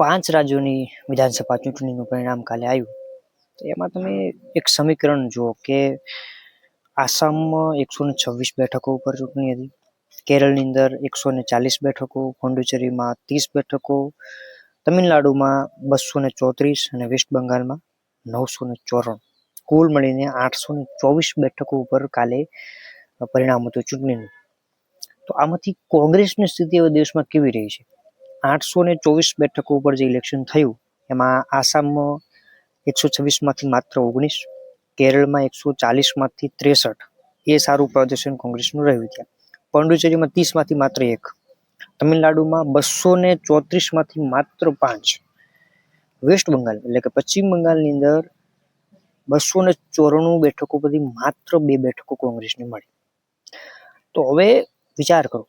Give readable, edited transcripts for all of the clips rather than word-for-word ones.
5 રાજ્યોની વિધાનસભા ચૂંટણીનું પરિણામ કાલે આવ્યું. તો એમાં તમે એક સમીકરણ જુઓ કે આસામમાં 126 બેઠકો ઉપર ચૂંટણી હતી, કેરળની અંદર 140 બેઠકો, પોંડિચેરીમાં 30 બેઠકો, તમિલનાડુમાં 234 અને વેસ્ટ બંગાળમાં 994. કુલ મળીને 824 બેઠકો ઉપર કાલે પરિણામ હતું ચૂંટણીનું. તો આમાંથી કોંગ્રેસની સ્થિતિ હવે દેશમાં કેવી રહી છે? 824 બેઠકો ઉપર જે ઇલેક્શન થયું એમાં આસામમાં 126માંથી માત્ર 19, કેરળમાં 140માંથી 63, એ સારું પ્રદર્શન કોંગ્રેસનું રહ્યું. ત્યાં પોંડિચેરીમાં 30માંથી માત્ર 1, તમિલનાડુમાં 234માંથી માત્ર 5, વેસ્ટ બંગાળ એટલે કે પશ્ચિમ બંગાળની અંદર 294 બેઠકો પરથી માત્ર 2 બેઠકો કોંગ્રેસને મળી. તો હવે વિચાર કરો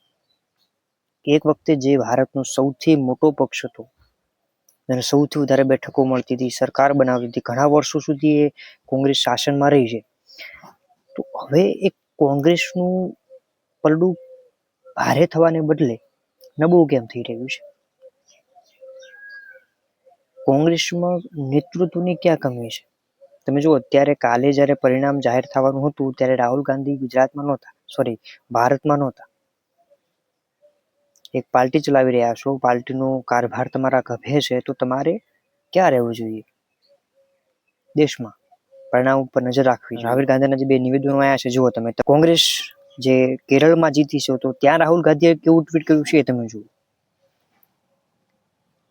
કે એક વખતે જે ભારતનો સૌથી મોટો પક્ષ હતો, જેને સૌથી વધારે બેઠકો મળતી હતી, સરકાર બનાવતી હતી, ઘણા વર્ષો સુધી એ કોંગ્રેસ શાસનમાં રહી છે. તો હવે એક કોંગ્રેસનું પલડું ભારે થવાને બદલે નબળું કેમ થઈ રહ્યું છે? કોંગ્રેસમાં નેતૃત્વની ક્યાં કમી છે? તમે જુઓ, અત્યારે કાલે જ્યારે પરિણામ જાહેર થવાનું હતું ત્યારે રાહુલ ગાંધી ભારતમાં નહોતા. એક પાર્ટી ચલાવી રહ્યા છો, પાર્ટીનો કારભાર તમારા ખભે છે, તો તમારે ક્યાં રહેવું જોઈએ? દેશમાં. પરિણામ ઉપર નજર રાખવી. રાહુલ ગાંધીના જે 2 નિવેદનો આવ્યા છે, જુઓ તમે. કોંગ્રેસ જે કેરળમાં જીતી છે, તો ત્યાં રાહુલ ગાંધીએ કેવું ટ્વીટ કર્યું છે એ તમે જુઓ.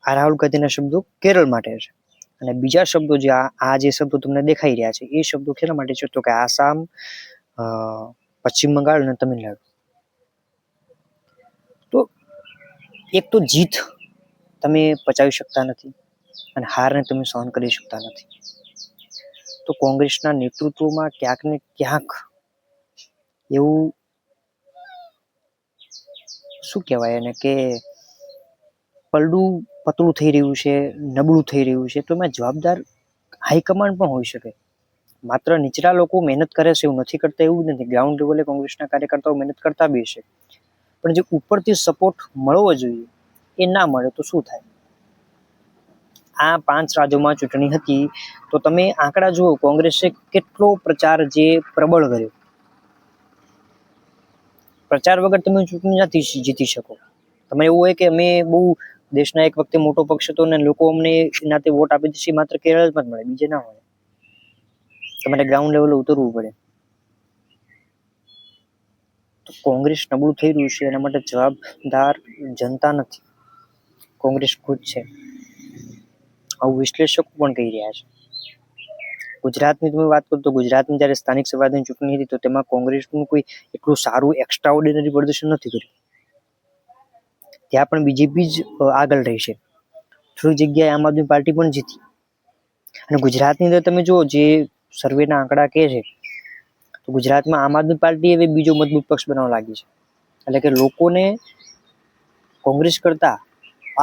આ રાહુલ ગાંધીના શબ્દો કેરળ માટે છે, અને બીજા શબ્દો જે શબ્દો તમને દેખાઈ રહ્યા છે એ શબ્દો કેના માટે છે? તો કે આસામ, પશ્ચિમ બંગાળ અને તમિલનાડુ. તો એક તો જીત તમે પચાવી શકતા નથી અને હારને તમે સહન કરી શકતા નથી. તો કોંગ્રેસના નેતૃત્વમાં ક્યાંક ને ક્યાંક એવું શું કહેવાય એને કે પલડું પતળું થઈ રહ્યું છે, નબળું થઈ રહ્યું છે. તો એમાં જવાબદાર હાઈકમાન્ડ પણ હોઈ શકે. માત્ર નીચલા લોકો મહેનત કરે છે એવું નથી કરતા એવું નથી. ગ્રાઉન્ડ લેવલે કોંગ્રેસના કાર્યકર્તાઓ મહેનત કરતા બી છે, પણ જે ઉપરથી સપોર્ટ મળવો જોઈએ એ ના મળે તો શું થાય? આ 5 રાજ્યોમાં ચૂંટણી હતી, તો તમે આંકડા જુઓ, કોંગ્રેસે કેટલો પ્રચાર જે પ્રબળ કર્યો. પ્રચાર વગર તમે ચૂંટણી નથી જીતી શકો. તમે એવું હોય કે અમે બહુ દેશના એક વખતે મોટો પક્ષ હતો ને લોકો અમને નાતે વોટ આપી દેશે, માત્ર કેરળમાં જ મળે, બીજે ના હોય. તમારે ગ્રાઉન્ડ લેવલે ઉતરવું પડે. તો કોંગ્રેસ નબળું થઈ રહ્યું છે એના માટે જવાબદાર જનતા નથી, કોંગ્રેસ ખુદ છે. આવું વિશ્લેષકો પણ કહી રહ્યા છે. ગુજરાતની તમે વાત કરો તો ગુજરાતની જ્યારે સ્થાનિક સ્વરાજ્યની ચૂંટણી હતી તો તેમાં કોંગ્રેસનું કોઈ એટલું સારું એક્સ્ટ્રા ઓર્ડિનરી પ્રદર્શન નથી કર્યું. ત્યાં પણ બીજેપી જ આગળ રહી છે. થોડી જગ્યાએ આમ આદમી પાર્ટી પણ જીતી. અને ગુજરાતની અંદર તમે જુઓ, જે સર્વેના આંકડા કહે છે તો ગુજરાતમાં આમ આદમી પાર્ટી હવે બીજો મજબૂત પક્ષ બનવા લાગી છે. એટલે કે લોકોને કોંગ્રેસ કરતા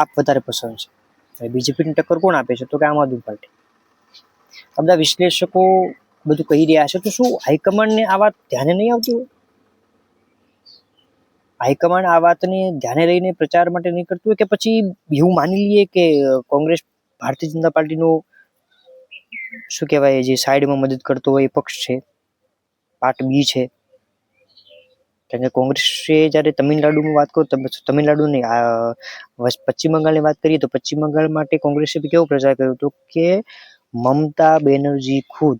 આપ વધારે પસંદ છે. બીજેપીની ટક્કર કોણ આપે છે? તો કે આમ આદમી પાર્ટી. આ બધા વિશ્લેષકો બધું કહી રહ્યા છે. તો શું હાઈકમાન્ડને આ વાત ધ્યાને નહીં આવતી હોય? હાઈકમાન્ડ આ વાતને ધ્યાને લઈને પ્રચાર માટે નહીં કરતું હોય? કે પછી એવું માની લઈએ કે કોંગ્રેસ ભારતીય જનતા પાર્ટીનો શું કહેવાય, જે સાઈડમાં મદદ કરતો હોય એ પક્ષ છે, પાર્ટ બી છે. કારણ કે કોંગ્રેસે જ્યારે તમિલનાડુની વાત કરો, તમિલનાડુ નહીં, પશ્ચિમ બંગાળની વાત કરીએ તો પશ્ચિમ બંગાળ માટે કોંગ્રેસે કેવો પ્રચાર કર્યો હતો કે મમતા બેનર્જી ખુદ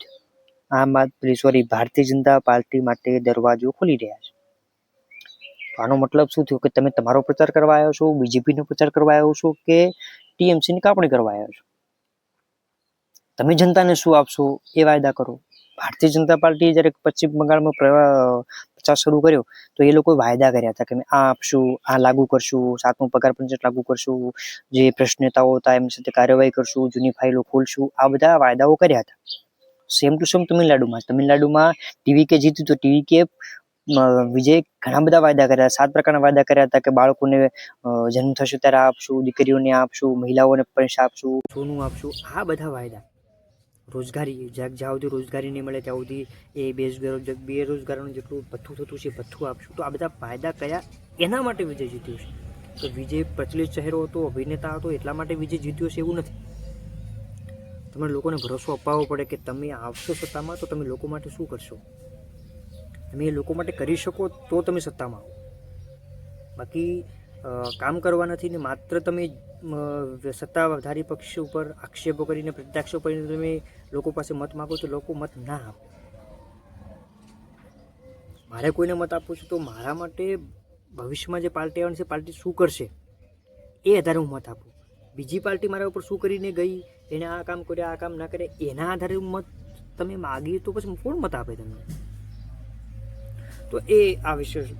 ભારતીય જનતા પાર્ટી માટે દરવાજો ખોલી રહ્યા છે. આનો મતલબ શું થયો? કે તમે તમારો પ્રચાર કરવા આવ્યો છો, બીજેપીનો પ્રચાર કરવા આવ્યો છો, કે ટીએમસીની કાપણી કરવા આવ્યો છો? તમે જનતાને શું આપશો એ વાયદા કરો. ભારતીય જનતા પાર્ટીએ જ્યારે પશ્ચિમ બંગાળમાં પ્રચાર શરૂ કર્યો તો એ લોકો વાયદા કર્યા હતા કે અમે આ આપશું, આ લાગુ કરશું, 7મો પગાર પંચ લાગુ કરશું, જે ભ્રષ્ટ નેતાઓ હતા એમની સાથે કાર્યવાહી કરશું, જૂની ફાઇલો ખોલશું, આ બધા વાયદાઓ કર્યા હતા. સેમ ટુ સેમ તમિલનાડુમાં ટીવીકે જીત્યું તો ટીવીકે વિજય ઘણા બધા વાયદા કર્યા, 7 પ્રકારના વાયદા કર્યા હતા કે બાળકોને જન્મ થશે ત્યારે આપશું, દીકરીઓને આપશું, મહિલાઓને પૈસા આપશું, સોનું આપશું, આ બધા વાયદા. રોજગારી, જ્યાં સુધી રોજગારી નહીં મળે ત્યાં સુધી એ બેરોજગારોને જેટલું ભથ્થું થતું છે ભથ્થું આપશું. તો આ બધા વાયદા કર્યા, એના માટે વિજય જીત્યું છે. તો વિજય પ્રચલિત ચહેરો હતો, અભિનેતા હતો, એટલા માટે વિજય જીત્યો છે એવું નથી. તમારે લોકોને ભરોસો અપાવવો પડે કે તમે આવશો સત્તામાં તો તમે લોકો માટે શું કરશો. તમે એ લોકો માટે કરી શકો તો તમે સત્તામાં આવો. બાકી કામ કરવા નથી ને માત્ર તમે સત્તાધારી પક્ષ ઉપર આક્ષેપો કરીને, પ્રત્યાક્ષેપો કરીને તમે લોકો પાસે મત માગો તો લોકો મત ના આપે. મારે કોઈને મત આપવો છે તો મારા માટે ભવિષ્યમાં જે પાર્ટી આવવાની છે, પાર્ટી શું કરશે એ આધારે હું મત આપું. બીજી પાર્ટી મારા ઉપર શું કરીને ગઈ, એને આ કામ કર્યા, આ કામ ના કરે, એના આધારે મત તમે માગી તો પછી કોણ મત આપે તમને? તો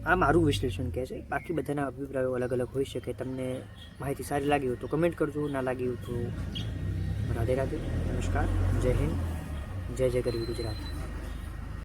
આ મારું વિશ્લેષણ કહે છે. બાકી બધાના અભિપ્રાયો અલગ અલગ હોઈ શકે. તમને માહિતી સારી લાગી હોય તો કમેન્ટ કરજો, ના લાગી હોય તો રાધે રાધે, નમસ્કાર, જય હિન્દ, જય જય ગરવી ગુજરાત.